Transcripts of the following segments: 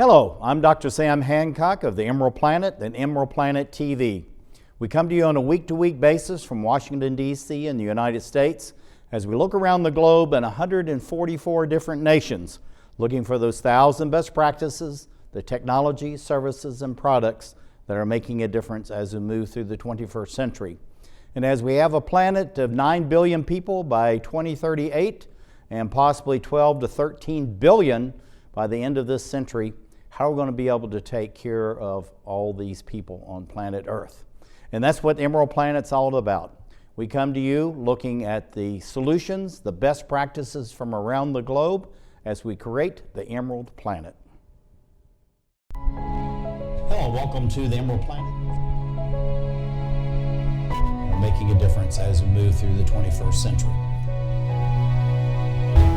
Hello, I'm Dr. Sam Hancock of the Emerald Planet and Emerald Planet TV. We come to you on a week-to-week basis from Washington, D.C. in the United States as we look around the globe in 144 different nations, looking for those 1,000 best practices, the technology, services, and products that are making a difference as we move through the 21st century. And as we have a planet of 9 billion people by 2038 and possibly 12 to 13 billion by the end of this century, how are we going to be able to take care of all these people on planet Earth? And that's what Emerald Planet's all about. We come to you looking at the solutions, the best practices from around the globe as we create the Emerald Planet. Hello, welcome to the Emerald Planet. We're making a difference as we move through the 21st century.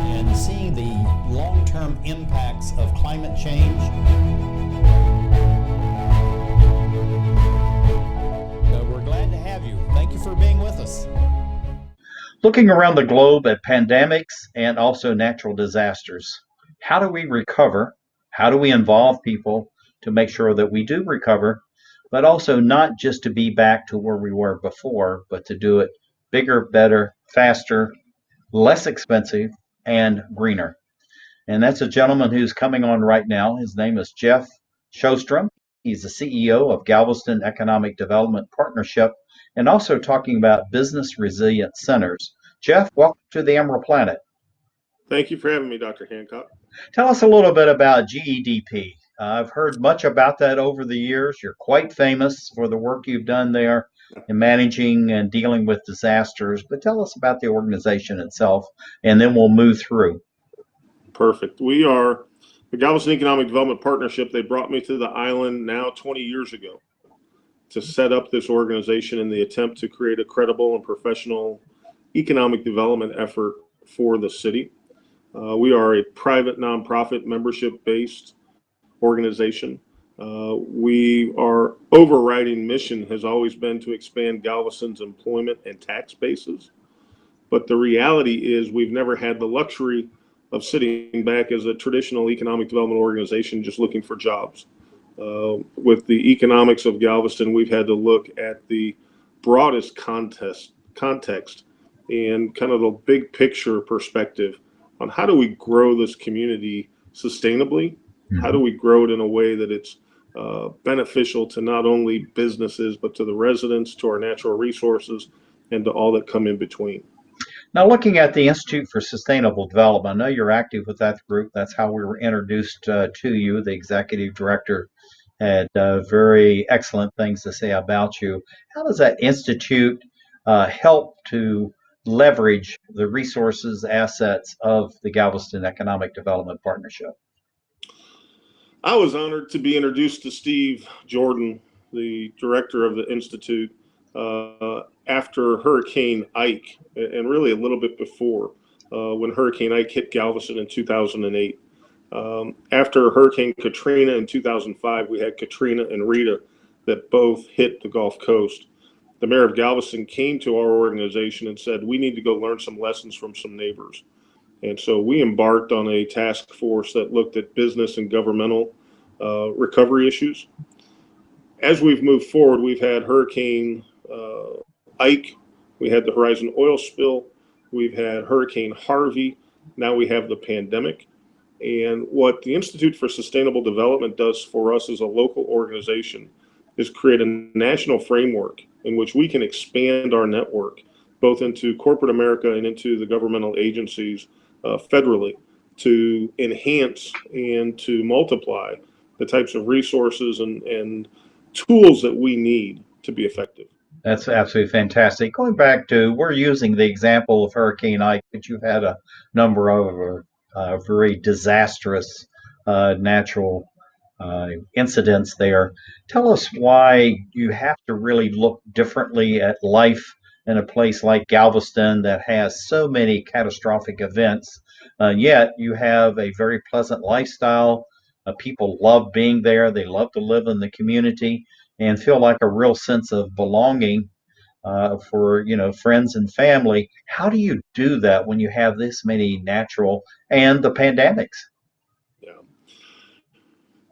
And seeing the long-term impacts of climate change. We're glad to have you. Thank you for being with us. Looking around the globe at pandemics and also natural disasters, how do we recover? How do we involve people to make sure that we do recover, but also not just to be back to where we were before, but to do it bigger, better, faster, less expensive, and greener. And that's a gentleman who's coming on right now. His name is Sjostrom. He's the CEO of Galveston Economic Development Partnership and also talking about business resilient centers. Jeff, welcome to the Emerald Planet. Thank you for having me, Dr. Hancock. Tell us a little bit about GEDP. I've heard much about that over the years. You're quite famous for the work you've done there in managing and dealing with disasters, but tell us about the organization itself, and then we'll move through. Perfect. We are the Galveston Economic Development Partnership. They brought me to the island now 20 years ago to set up this organization in the attempt to create a credible and professional economic development effort for the city. We are a private nonprofit membership-based organization. Our overriding mission has always been to expand Galveston's employment and tax bases. But the reality is we've never had the luxury of sitting back as a traditional economic development organization just looking for jobs. With the economics of Galveston, we've had to look at the broadest context and kind of the big picture perspective on how do we grow this community sustainably? How do we grow it in a way that it's beneficial to not only businesses, but to the residents, to our natural resources, and to all that come in between? Now, looking at the Institute for Sustainable Development, I know you're active with that group. That's how we were introduced to you. The executive director had very excellent things to say about you. How does that institute help to leverage the resources, assets of the Galveston Economic Development Partnership? I was honored to be introduced to Steve Jordan, the director of the Institute, after Hurricane Ike, and really a little bit before, when Hurricane Ike hit Galveston in 2008. After Hurricane Katrina in 2005, we had Katrina and Rita that both hit the Gulf Coast. The mayor of Galveston came to our organization and said, we need to go learn some lessons from some neighbors. And so we embarked on a task force that looked at business and governmental recovery issues. As we've moved forward, we've had Hurricane Ike, we had the Horizon oil spill, we've had Hurricane Harvey, now we have the pandemic. And what the Institute for Sustainable Development does for us as a local organization is create a national framework in which we can expand our network, both into corporate America and into the governmental agencies federally, to enhance and to multiply the types of resources and tools that we need to be effective. That's absolutely fantastic. Going back to, we're using the example of Hurricane Ike, but you've had a number of very disastrous natural incidents there. Tell us why you have to really look differently at life in a place like Galveston that has so many catastrophic events, yet you have a very pleasant lifestyle. People love being there. They love to live in the community and feel like a real sense of belonging for friends and family. How do you do that when you have this many natural and the pandemics? Yeah.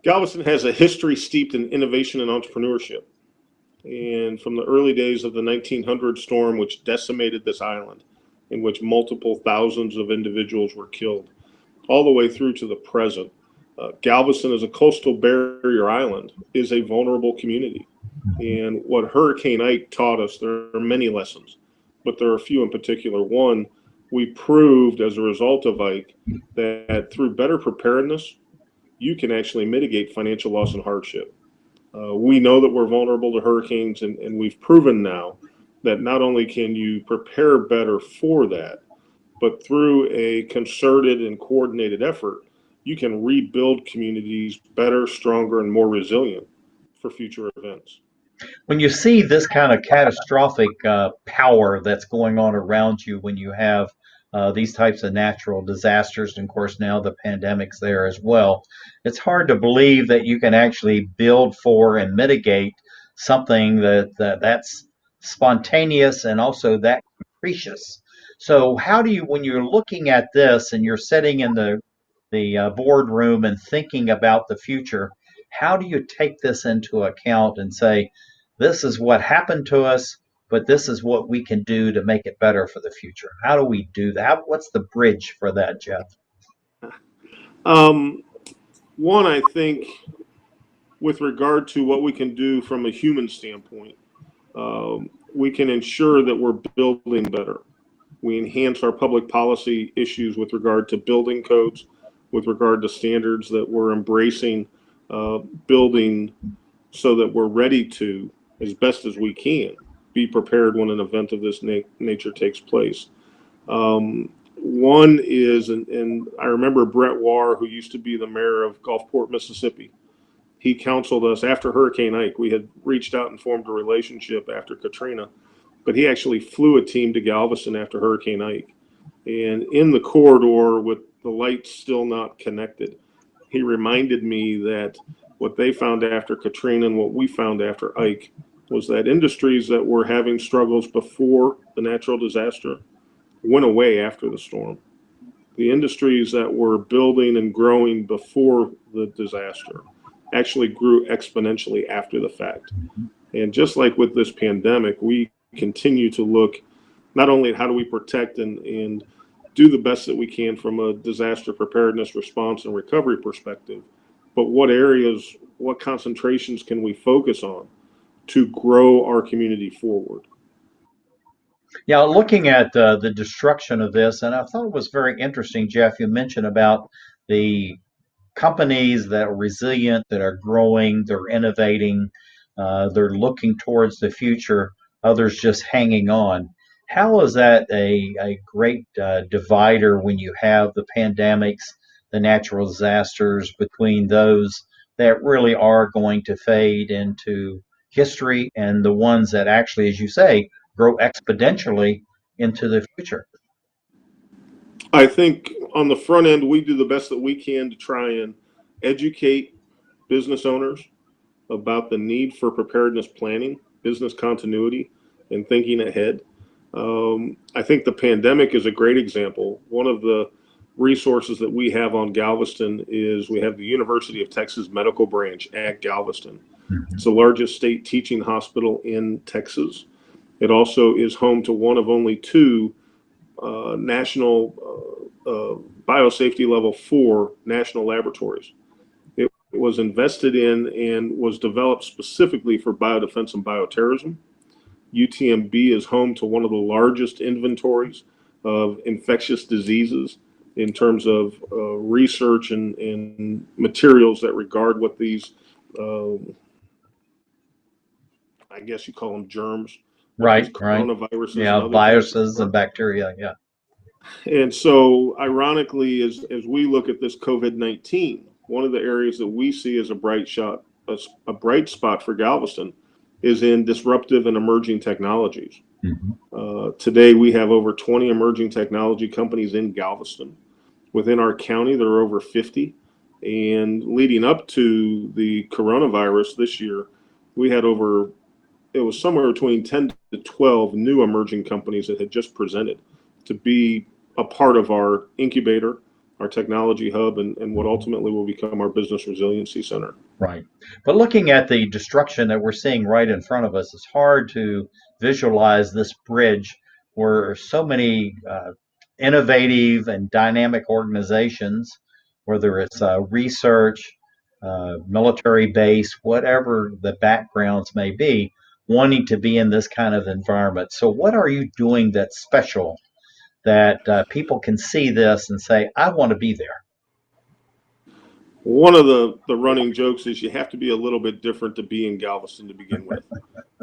Galveston has a history steeped in innovation and entrepreneurship. And from the early days of the 1900 storm, which decimated this island, in which multiple thousands of individuals were killed, all the way through to the present, Galveston, as a coastal barrier island, is a vulnerable community. And what Hurricane Ike taught us, there are many lessons, but there are a few in particular. One, we proved as a result of Ike that through better preparedness, you can actually mitigate financial loss and hardship. We know that we're vulnerable to hurricanes, and we've proven now that not only can you prepare better for that, but through a concerted and coordinated effort, you can rebuild communities better, stronger, and more resilient for future events. When you see this kind of catastrophic power that's going on around you, when you have these types of natural disasters, and of course now the pandemic's there as well, it's hard to believe that you can actually build for and mitigate something that's spontaneous and also that capricious. So how do you, when you're looking at this and you're sitting in the boardroom and thinking about the future, how do you take this into account and say, this is what happened to us, but this is what we can do to make it better for the future? How do we do that? What's the bridge for that, Jeff? Um, One, I think, with regard to what we can do from a human standpoint, we can ensure that we're building better. We enhance our public policy issues with regard to building codes, with regard to standards that we're embracing, building so that we're ready to, as best as we can, be prepared when an event of this nature takes place. One is, and I remember Brett Warr, who used to be the mayor of Gulfport, Mississippi. He counseled us after Hurricane Ike. We had reached out and formed a relationship after Katrina, but he actually flew a team to Galveston after Hurricane Ike. And in the corridor with the lights still not connected, he reminded me that what they found after Katrina and what we found after Ike was that industries that were having struggles before the natural disaster went away after the storm. The industries that were building and growing before the disaster actually grew exponentially after the fact. And just like with this pandemic, we continue to look not only at how do we protect and do the best that we can from a disaster preparedness, response, and recovery perspective, but what areas, what concentrations can we focus on to grow our community forward? Yeah, looking at the destruction of this, and I thought it was very interesting, Jeff, you mentioned about the companies that are resilient, that are growing, they're innovating, they're looking towards the future, others just hanging on. How is that a great divider when you have the pandemics, the natural disasters between those that really are going to fade into history and the ones that actually, as you say, grow exponentially into the future? I think on the front end, we do the best that we can to try and educate business owners about the need for preparedness planning, business continuity, and thinking ahead. I think the pandemic is a great example. One of the resources that we have on Galveston is we have the University of Texas Medical Branch at Galveston. It's the largest state teaching hospital in Texas. It also is home to one of only two national biosafety level 4 national laboratories. It was invested in and was developed specifically for biodefense and bioterrorism. UTMB is home to one of the largest inventories of infectious diseases in terms of research and materials that regard what these, I guess you call them germs, Right, these right. coronaviruses and Yeah, other viruses things. and bacteria. Yeah. And so, ironically, as we look at this COVID-19, one of the areas that we see as a a bright spot for Galveston is in disruptive and emerging technologies. Mhm. Today, we have over 20 emerging technology companies in Galveston. Within our county, there are over 50. And leading up to the coronavirus this year, we had it was somewhere between 10 to 12 new emerging companies that had just presented to be a part of our incubator our technology hub, and what ultimately will become our business resiliency center. Right. But looking at the destruction that we're seeing right in front of us, it's hard to visualize this bridge where so many innovative and dynamic organizations, whether it's research, military base, whatever the backgrounds may be, wanting to be in this kind of environment. So, what are you doing that's special that people can see this and say, I want to be there? One of the running jokes is you have to be a little bit different to be in Galveston to begin with.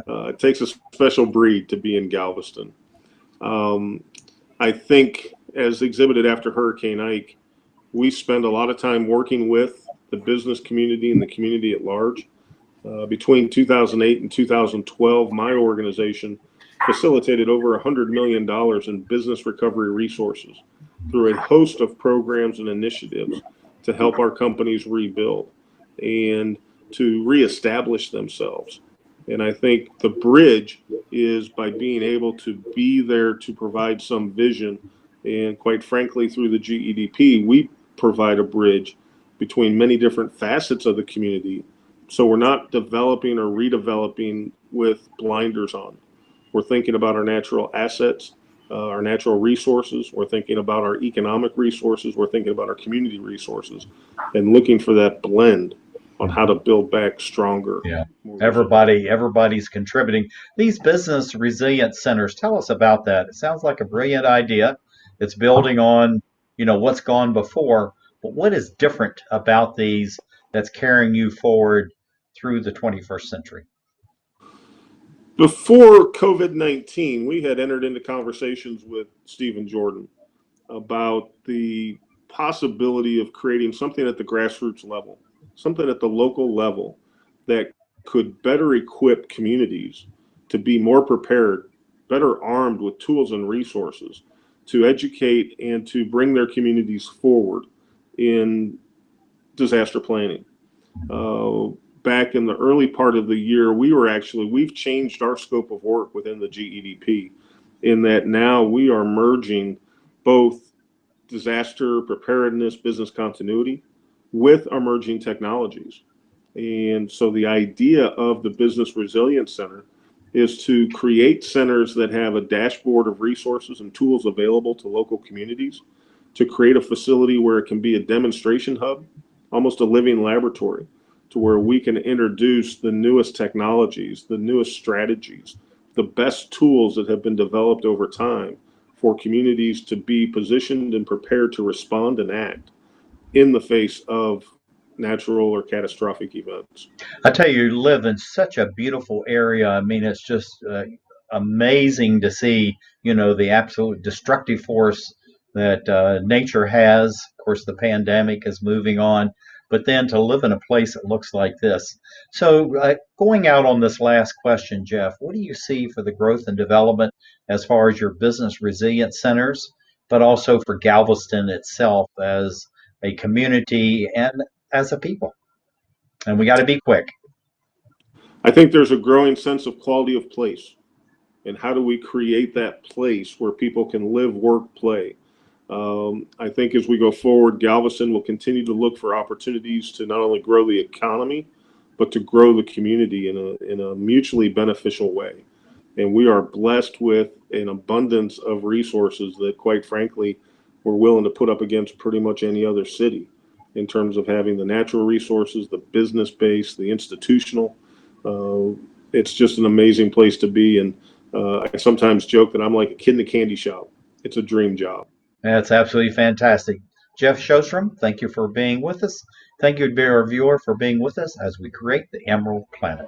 It takes a special breed to be in Galveston. Um, I think, as exhibited after Hurricane Ike, we spend a lot of time working with the business community and the community at large. Between 2008 and 2012, my organization facilitated over $100 million in business recovery resources through a host of programs and initiatives to help our companies rebuild and to reestablish themselves. And I think the bridge is by being able to be there to provide some vision. And quite frankly, through the GEDP, we provide a bridge between many different facets of the community. So we're not developing or redeveloping with blinders on. We're thinking about our natural assets, our natural resources. We're thinking about our economic resources. We're thinking about our community resources and looking for that blend on how to build back stronger. Yeah. Everybody's contributing. These business resilience centers, tell us about that. It sounds like a brilliant idea. It's building on, what's gone before, but what is different about these that's carrying you forward through the 21st century? Before COVID-19, we had entered into conversations with Stephen Jordan about the possibility of creating something at the grassroots level, something at the local level that could better equip communities to be more prepared, better armed with tools and resources to educate and to bring their communities forward in disaster planning. Back in the early part of the year, we've changed our scope of work within the GEDP in that now we are merging both disaster preparedness, business continuity with emerging technologies. And so the idea of the Business Resilience Center is to create centers that have a dashboard of resources and tools available to local communities, to create a facility where it can be a demonstration hub, almost a living laboratory, to where we can introduce the newest technologies, the newest strategies, the best tools that have been developed over time for communities to be positioned and prepared to respond and act in the face of natural or catastrophic events. I tell you, you live in such a beautiful area. I mean, it's just amazing to see, the absolute destructive force that nature has. Of course, the pandemic is moving on, but then to live in a place that looks like this. So, going out on this last question, Jeff, what do you see for the growth and development as far as your business resilience centers, but also for Galveston itself as a community and as a people? And we got to be quick. I think there's a growing sense of quality of place. And how do we create that place where people can live, work, play? I think as we go forward, Galveston will continue to look for opportunities to not only grow the economy, but to grow the community in a mutually beneficial way. And we are blessed with an abundance of resources that, quite frankly, we're willing to put up against pretty much any other city in terms of having the natural resources, the business base, the institutional. It's just an amazing place to be. And I sometimes joke that I'm like a kid in a candy shop. It's a dream job. That's absolutely fantastic. Jeff Shostrom, thank you for being with us. Thank you, dear viewer, for being with us as we create the Emerald Planet.